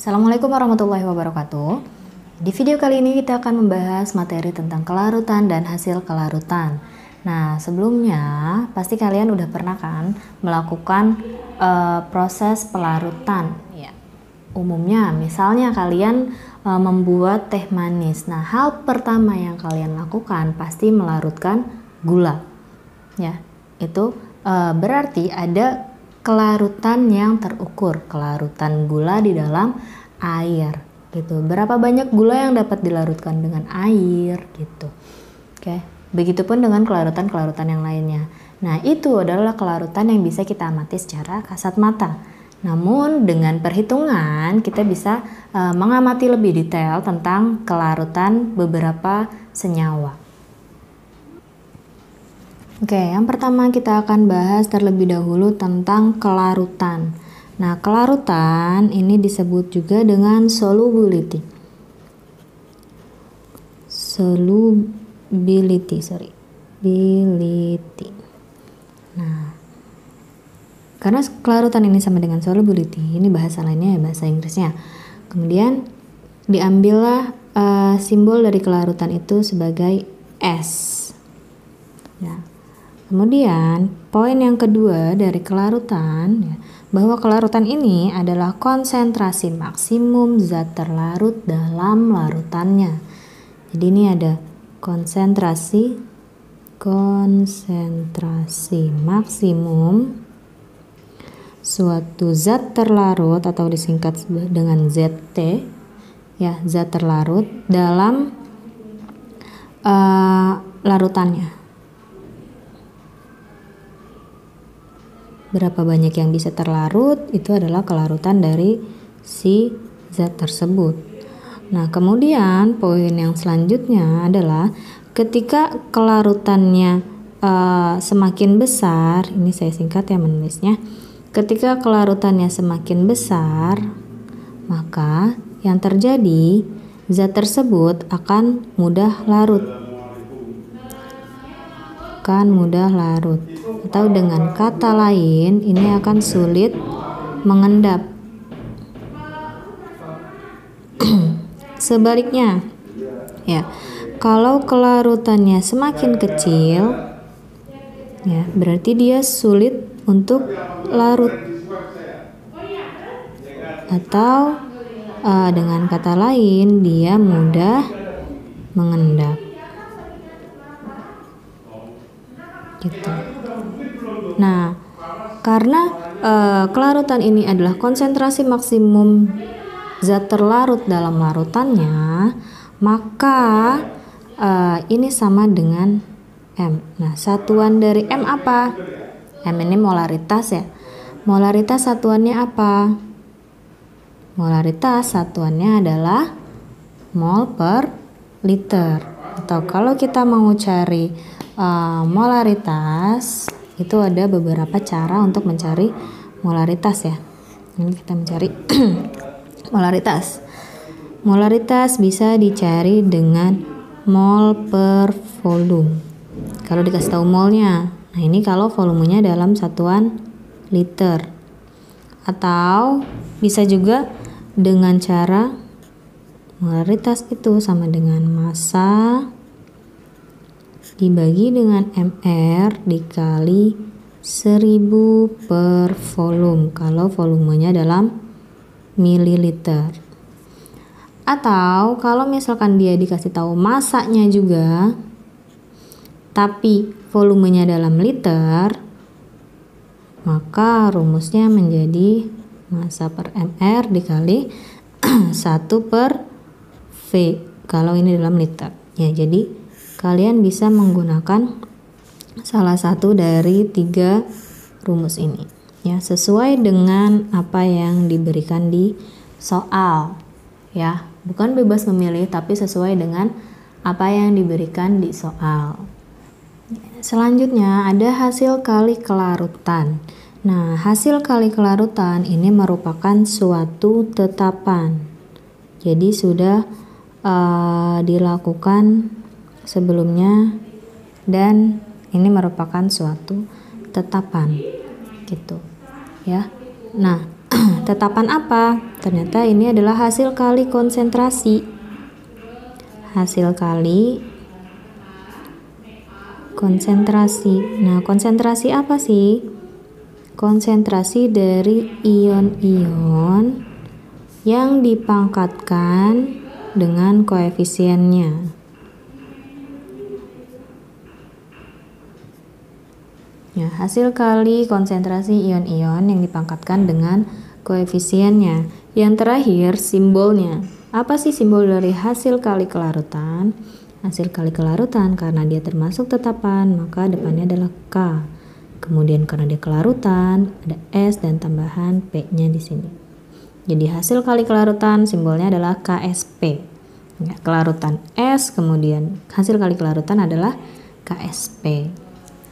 Assalamualaikum warahmatullahi wabarakatuh. Di video kali ini kita akan membahas materi tentang kelarutan dan hasil kelarutan. Nah, sebelumnya pasti kalian udah pernah kan melakukan proses pelarutan. Ya. Umumnya misalnya kalian membuat teh manis. Nah, hal pertama yang kalian lakukan pasti melarutkan gula. Ya, itu berarti ada kelarutan yang terukur, kelarutan gula di dalam air gitu. Berapa banyak gula yang dapat dilarutkan dengan air gitu. Oke, begitupun dengan kelarutan-kelarutan yang lainnya. Nah, itu adalah kelarutan yang bisa kita amati secara kasat mata. Namun dengan perhitungan kita bisa mengamati lebih detail tentang kelarutan beberapa senyawa. Oke, yang pertama kita akan bahas terlebih dahulu tentang kelarutan. Nah, kelarutan ini disebut juga dengan solubility. Solubility. Nah, karena kelarutan ini sama dengan solubility, ini bahasa lainnya ya, bahasa Inggrisnya. Kemudian diambillah simbol dari kelarutan itu sebagai S. Ya. Kemudian poin yang kedua dari kelarutan ya, bahwa kelarutan ini adalah konsentrasi maksimum zat terlarut dalam larutannya. Jadi ini ada konsentrasi maksimum suatu zat terlarut atau disingkat dengan ZT ya, zat terlarut dalam larutannya. Berapa banyak yang bisa terlarut itu adalah kelarutan dari si zat tersebut. Nah, kemudian poin yang selanjutnya adalah ketika kelarutannya semakin besar, ini saya singkat ya menulisnya. Ketika kelarutannya semakin besar, maka yang terjadi zat tersebut akan mudah larut. Atau dengan kata lain ini akan sulit mengendap. Sebaliknya ya, kalau kelarutannya semakin kecil ya, berarti dia sulit untuk larut. Atau dengan kata lain dia mudah mengendap. Gitu. Nah, karena kelarutan ini adalah konsentrasi maksimum zat terlarut dalam larutannya, maka ini sama dengan M. Nah, satuan dari M apa? M ini molaritas ya. Molaritas satuannya apa? Molaritas satuannya adalah mol per liter. Atau kalau kita mau cari molaritas, itu ada beberapa cara untuk mencari molaritas ya. Ini kita mencari molaritas. Molaritas bisa dicari dengan mol per volume. Kalau dikasih tahu molnya, nah ini kalau volumenya dalam satuan liter. Atau bisa juga dengan cara molaritas itu sama dengan massa dibagi dengan mR dikali 1000 per volume kalau volumenya dalam mililiter. Atau kalau misalkan dia dikasih tahu massanya juga tapi volumenya dalam liter, maka rumusnya menjadi massa per mR dikali 1 per V kalau ini dalam liter. Ya, jadi kalian bisa menggunakan salah satu dari 3 rumus ini ya, sesuai dengan apa yang diberikan di soal ya, bukan bebas memilih tapi sesuai dengan apa yang diberikan di soal. Selanjutnya ada hasil kali kelarutan. Nah, hasil kali kelarutan ini merupakan suatu tetapan, jadi sudah dilakukan sebelumnya dan ini merupakan suatu tetapan gitu ya. Nah, Nah, tetapan apa? Ternyata ini adalah hasil kali konsentrasi. Hasil kali konsentrasi. Nah, konsentrasi apa sih? Konsentrasi dari ion-ion yang dipangkatkan dengan koefisiennya. Ya, hasil kali konsentrasi ion-ion yang dipangkatkan dengan koefisiennya. Yang terakhir, simbolnya. Apa sih simbol dari hasil kali kelarutan? Hasil kali kelarutan karena dia termasuk tetapan, maka depannya adalah K. Kemudian karena dia kelarutan, ada S dan tambahan P-nya di sini. Jadi hasil kali kelarutan simbolnya adalah KSP. Ya, kelarutan S, kemudian hasil kali kelarutan adalah KSP.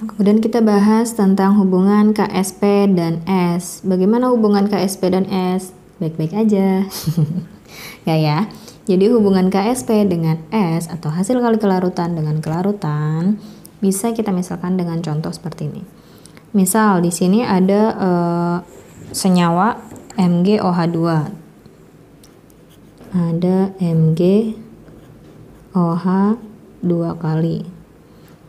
Kemudian kita bahas tentang hubungan KSP dan S. Bagaimana hubungan KSP dan S? Baik-baik aja. ya. Jadi hubungan KSP dengan S atau hasil kali kelarutan dengan kelarutan bisa kita misalkan dengan contoh seperti ini. Misal di sini ada senyawa MgOH2. Ada MgOH2 kali.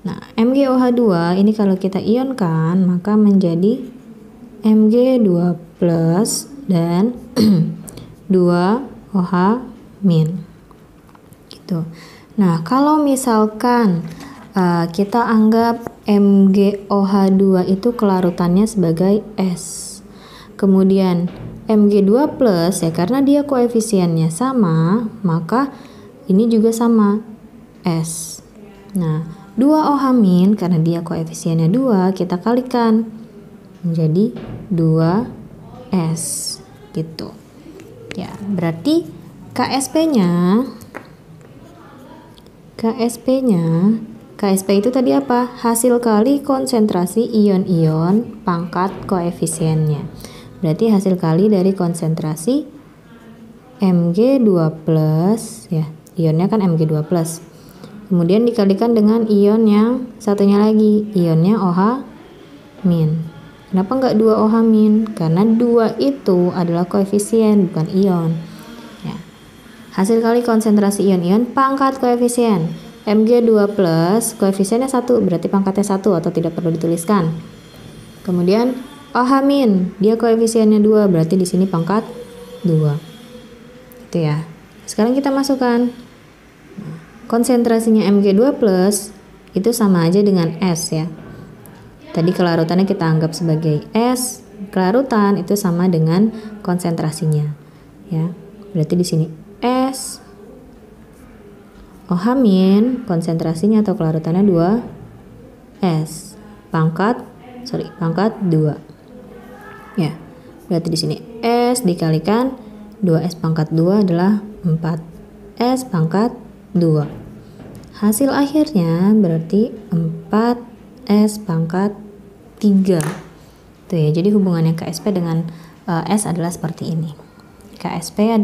Nah, MgOH2 ini kalau kita ionkan maka menjadi Mg2+ dan 2OH-. Gitu. Nah, kalau misalkan kita anggap MgOH2 itu kelarutannya sebagai S. Kemudian Mg2+ ya karena dia koefisiennya sama, maka ini juga sama S. Nah, 2OH- karena dia koefisiennya 2, kita kalikan menjadi 2S gitu. Ya, berarti KSP itu tadi apa? Hasil kali konsentrasi ion-ion pangkat koefisiennya. Berarti hasil kali dari konsentrasi Mg2+ ya. Ionnya kan Mg2+. Kemudian dikalikan dengan ion yang satunya lagi, ionnya OH-. Kenapa nggak 2OH-? Karena 2 itu adalah koefisien, bukan ion. Ya. Hasil kali konsentrasi ion-ion pangkat koefisien. Mg2+, koefisiennya 1, berarti pangkatnya 1 atau tidak perlu dituliskan. Kemudian OH-, dia koefisiennya 2, berarti di sini pangkat 2. Itu ya. Sekarang kita masukkan. Konsentrasinya Mg2+ itu sama aja dengan S ya. Tadi kelarutannya kita anggap sebagai S, kelarutan itu sama dengan konsentrasinya. Ya. Berarti di sini S OH- konsentrasinya atau kelarutannya 2S. Pangkat 2. Ya. Berarti di sini S dikalikan 2S pangkat 2 adalah 4S pangkat 2. Hasil akhirnya berarti 4S pangkat 3. Tuh ya, jadi hubungannya KSP dengan S adalah seperti ini. KSP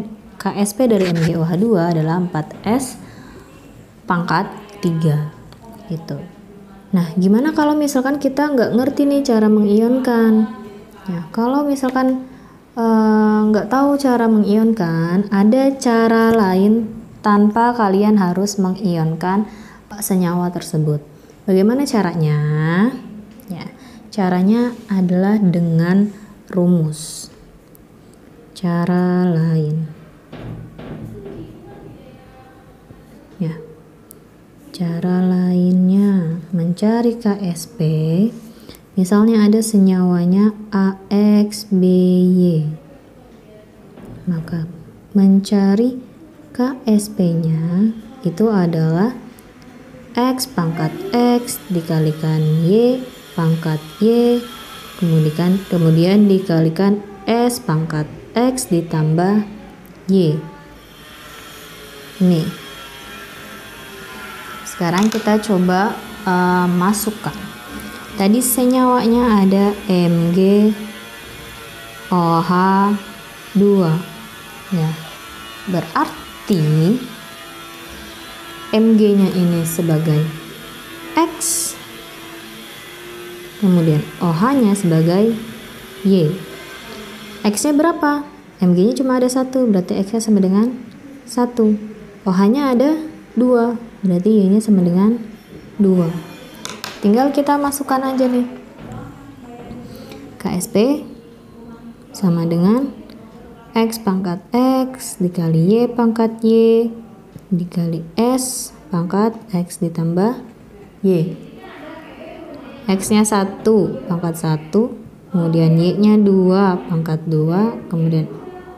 dari MgOH2 adalah 4S pangkat 3 gitu. Nah, gimana kalau misalkan kita nggak ngerti nih cara mengionkan? Ya, kalau misalkan nggak tahu cara mengionkan, ada cara lain tanpa kalian harus mengionkan senyawa tersebut. Bagaimana caranya? Ya, caranya adalah dengan rumus. Cara lain. Ya. Cara lainnya mencari KSP. Misalnya ada senyawanya AXBY. Maka mencari KSP-nya itu adalah X pangkat X dikalikan Y pangkat Y, kemudian dikalikan S pangkat X ditambah Y. Ini. Sekarang kita coba masukkan. Tadi senyawanya ada MgOH2. Ya. Berarti Mg-nya ini sebagai X, kemudian OH-nya sebagai Y. X-nya berapa? MG-nya cuma ada 1, berarti X-nya sama dengan 1. OH-nya ada 2, berarti Y-nya sama dengan 2. Tinggal kita masukkan aja nih. KSP sama dengan X pangkat X dikali Y pangkat Y dikali S pangkat X ditambah Y. X-nya 1 pangkat 1, kemudian Y-nya 2 pangkat 2, kemudian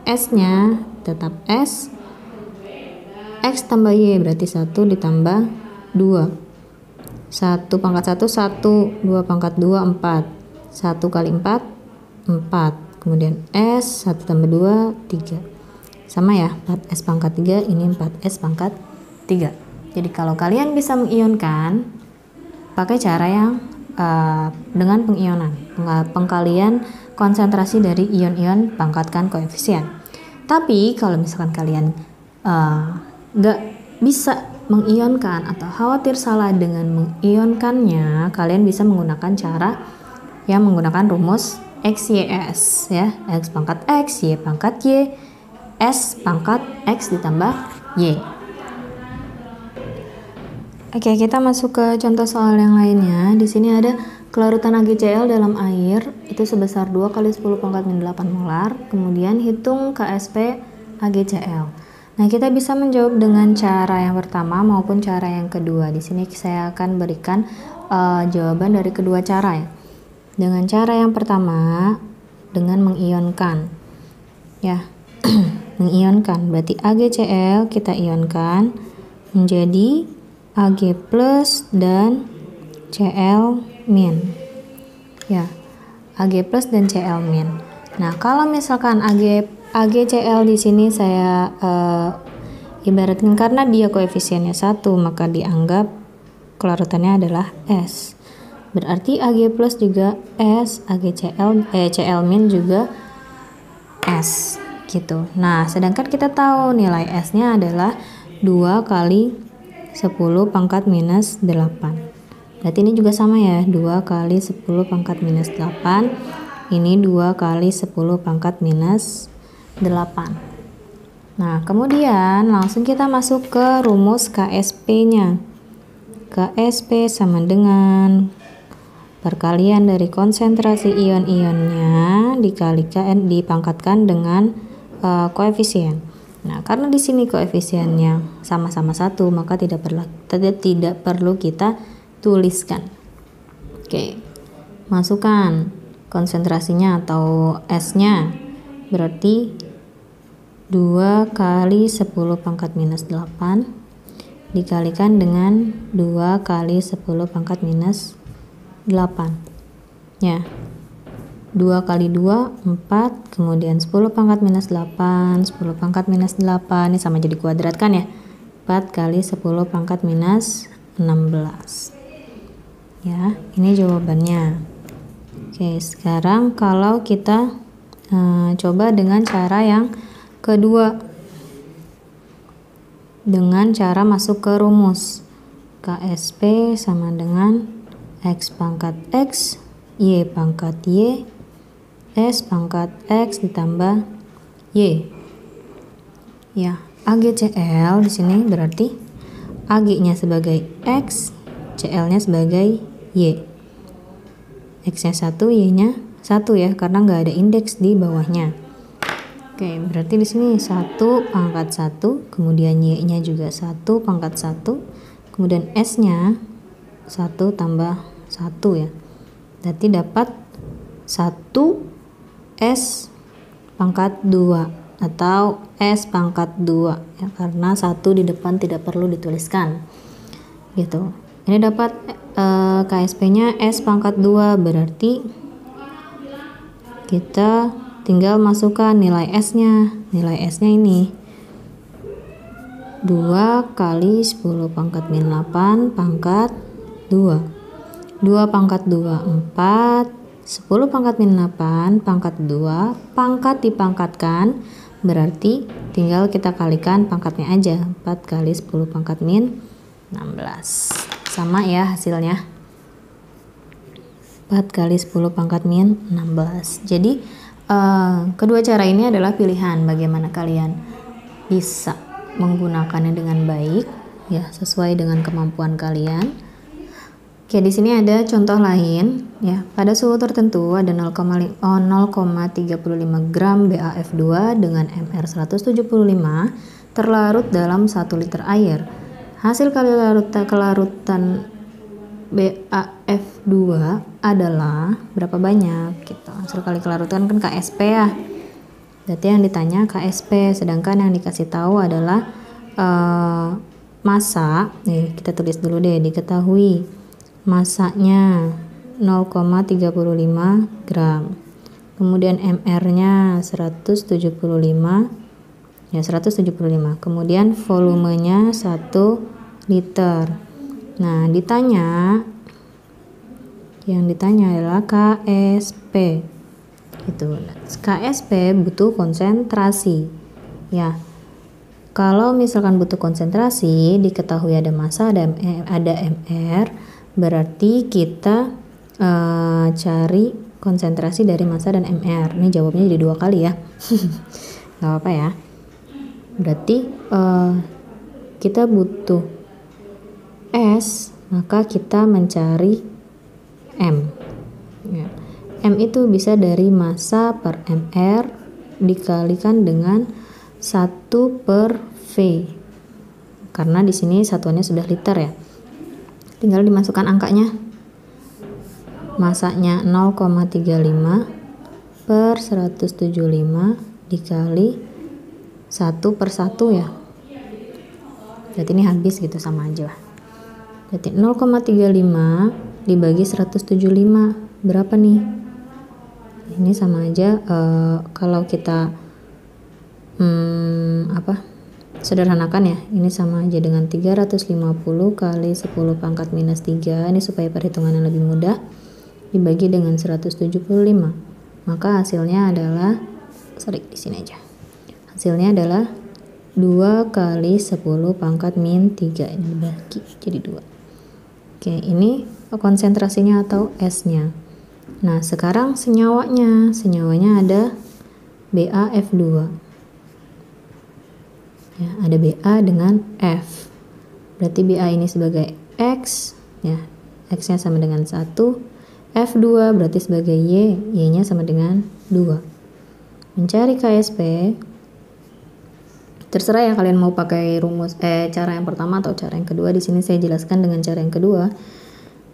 S-nya tetap S, X tambah Y berarti 1 ditambah 2. 1 pangkat 1, 1, 2 pangkat 2, 4. 1 kali 4, 4. Kemudian S, 1 tambah 2, 3. Sama ya, 4S pangkat 3, ini 4S pangkat 3. Jadi kalau kalian bisa mengionkan, pakai cara yang dengan pengionan, pengkalian konsentrasi dari ion-ion pangkatkan koefisien. Tapi kalau misalkan kalian nggak bisa mengionkan atau khawatir salah dengan mengionkannya, kalian bisa menggunakan cara yang menggunakan rumus XYS ya, X pangkat X, Y pangkat Y, S pangkat X ditambah Y. Oke, kita masuk ke contoh soal yang lainnya. Di sini ada kelarutan AgCl dalam air itu sebesar 2 kali 10 pangkat min 8 molar. Kemudian hitung KSP AgCl. Nah, kita bisa menjawab dengan cara yang pertama maupun cara yang kedua. Di sini saya akan berikan jawaban dari kedua cara ya. Dengan cara yang pertama, dengan mengionkan. Ya, mengionkan. Berarti AgCl kita ionkan menjadi Ag plus dan Cl min. Ya, Ag plus dan Cl min. Nah, kalau misalkan AgCl di sini saya ibaratkan karena dia koefisiennya 1, maka dianggap kelarutannya adalah S. Berarti Ag plus juga S, Cl min juga S gitu. Nah, sedangkan kita tahu nilai S-nya adalah 2 kali 10 pangkat minus 8. Berarti ini juga sama ya, 2 kali 10 pangkat minus 8. Ini 2 kali 10 pangkat minus 8. Nah, kemudian langsung kita masuk ke rumus KSP-nya. KSP sama dengan perkalian dari konsentrasi ion-ionnya dipangkatkan dengan koefisien. Nah, karena di sini koefisiennya sama-sama 1, maka tidak perlu kita tuliskan. Oke. Masukkan konsentrasinya atau S-nya. Berarti 2 kali 10 pangkat minus 8 dikalikan dengan 2 kali 10 pangkat minus 8 ya, 2 kali 2 4, kemudian 10 pangkat minus 8, 10 pangkat minus 8 ini sama jadi kuadrat kan ya, 4 kali 10 pangkat minus 16 ya, ini jawabannya. Oke, sekarang kalau kita coba dengan cara yang kedua, dengan cara masuk ke rumus KSP sama dengan X pangkat X, Y pangkat Y, S pangkat X ditambah Y. Ya, AgCl di sini berarti Ag-nya sebagai X, Cl-nya sebagai Y. X-nya 1, Y-nya 1 ya, karena nggak ada indeks di bawahnya. Oke, berarti di sini 1 pangkat 1, kemudian Y-nya juga 1 pangkat 1, kemudian S-nya 1 tambah 1 ya. Berarti dapat 1 S pangkat 2 atau S pangkat 2 ya, karena 1 di depan tidak perlu dituliskan. Gitu. Ini dapat KSP-nya S pangkat 2, berarti kita tinggal masukkan nilai S-nya. Nilai S-nya ini 2 kali 10 pangkat min 8 pangkat 2. 2 pangkat 2, 4. 10 pangkat min 8 pangkat 2. Pangkat dipangkatkan, berarti tinggal kita kalikan pangkatnya aja. 4 kali 10 pangkat min 16. Sama ya hasilnya. 4 kali 10 pangkat min 16. Jadi Kedua cara ini adalah pilihan bagaimana kalian bisa menggunakannya dengan baik, ya, sesuai dengan kemampuan kalian. Oke, di sini ada contoh lain, ya. Pada suhu tertentu ada 0,35 gram BAF2 dengan MR 175 terlarut dalam 1 liter air. Hasil kali kelarutan BAF2 adalah berapa banyak gitu. Hasil kali kelarutan kan KSP ya. Berarti yang ditanya KSP, sedangkan yang dikasih tahu adalah massa. Nih, kita tulis dulu deh, diketahui massanya 0,35 gram. Kemudian MR-nya 175. Ya, 175. Kemudian volumenya 1 liter. Nah, yang ditanya adalah KSP. Gitu. KSP butuh konsentrasi. Ya. Kalau misalkan butuh konsentrasi, diketahui ada massa, ada MR, berarti kita cari konsentrasi dari massa dan MR. Ini jawabnya jadi 2 kali ya. Gak apa-apa ya. Berarti kita butuh S, maka kita mencari M. Ya. M itu bisa dari massa per MR dikalikan dengan 1 per V. Karena di sini satuannya sudah liter ya. Tinggal dimasukkan angkanya. Massanya 0,35 per 175 dikali 1 per 1 ya. Berarti ini habis gitu, sama aja. Berarti 0,35 dibagi 175 berapa nih? Ini sama aja kalau kita sederhanakan ya, ini sama aja dengan 350 kali 10 pangkat minus 3, ini supaya perhitungannya lebih mudah, dibagi dengan 175. Maka hasilnya adalah, di sini aja. Hasilnya adalah 2 kali 10 pangkat min 3, ini dibagi jadi 2. Oke, ini konsentrasinya atau S-nya. Nah, sekarang senyawanya ada BAF2. Ya, ada BA dengan F. Berarti BA ini sebagai X, ya. X-nya sama dengan 1. F2 berarti sebagai Y, Y-nya sama dengan 2. Mencari KSP, terserah ya kalian mau pakai rumus cara yang pertama atau cara yang kedua. Di sini saya jelaskan dengan cara yang kedua.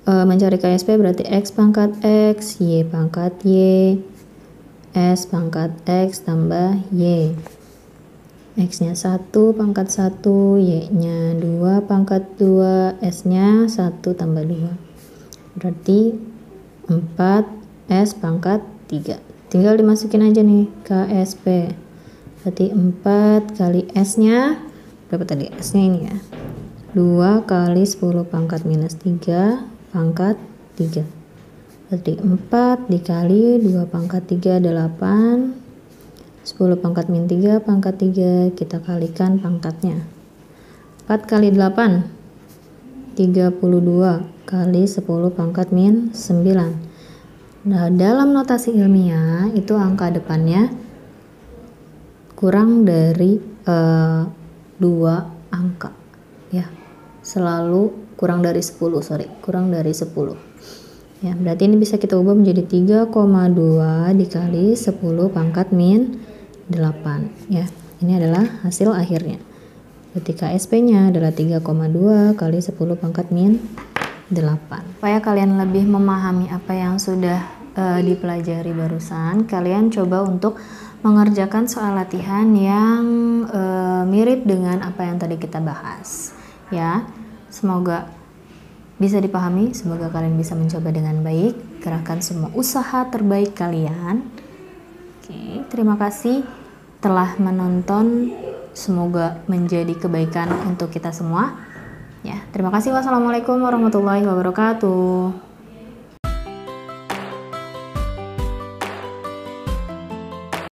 Mencari KSP berarti X pangkat X, Y pangkat Y, S pangkat X tambah Y. X-nya 1 pangkat 1, Y-nya 2 pangkat 2, S-nya 1 tambah 2. Berarti 4 S pangkat 3. Tinggal dimasukin aja nih KSP. Berarti 4 kali S-nya, berapa tadi? S-nya ini ya. 2 kali 10 pangkat minus 3 pangkat 3. Berarti 4 dikali 2 pangkat 3, 8. 10 pangkat min 3 pangkat 3, kita kalikan pangkatnya. 4 kali 8, 32 kali 10 pangkat min 9. Nah, dalam notasi ilmiah itu angka depannya kurang dari 2 angka. Ya, selalu kurang dari 10, kurang dari 10. Ya, berarti ini bisa kita ubah menjadi 3,2 dikali 10 pangkat min 8 ya. Ini adalah hasil akhirnya. Berarti KSP-nya adalah 3,2 kali 10 pangkat min 8. Supaya kalian lebih memahami apa yang sudah dipelajari barusan, kalian coba untuk mengerjakan soal latihan yang mirip dengan apa yang tadi kita bahas ya. Semoga bisa dipahami, semoga kalian bisa mencoba dengan baik. Kerahkan semua usaha terbaik kalian. Oke, terima kasih telah menonton. Semoga menjadi kebaikan untuk kita semua. Ya, terima kasih. Wassalamualaikum warahmatullahi wabarakatuh.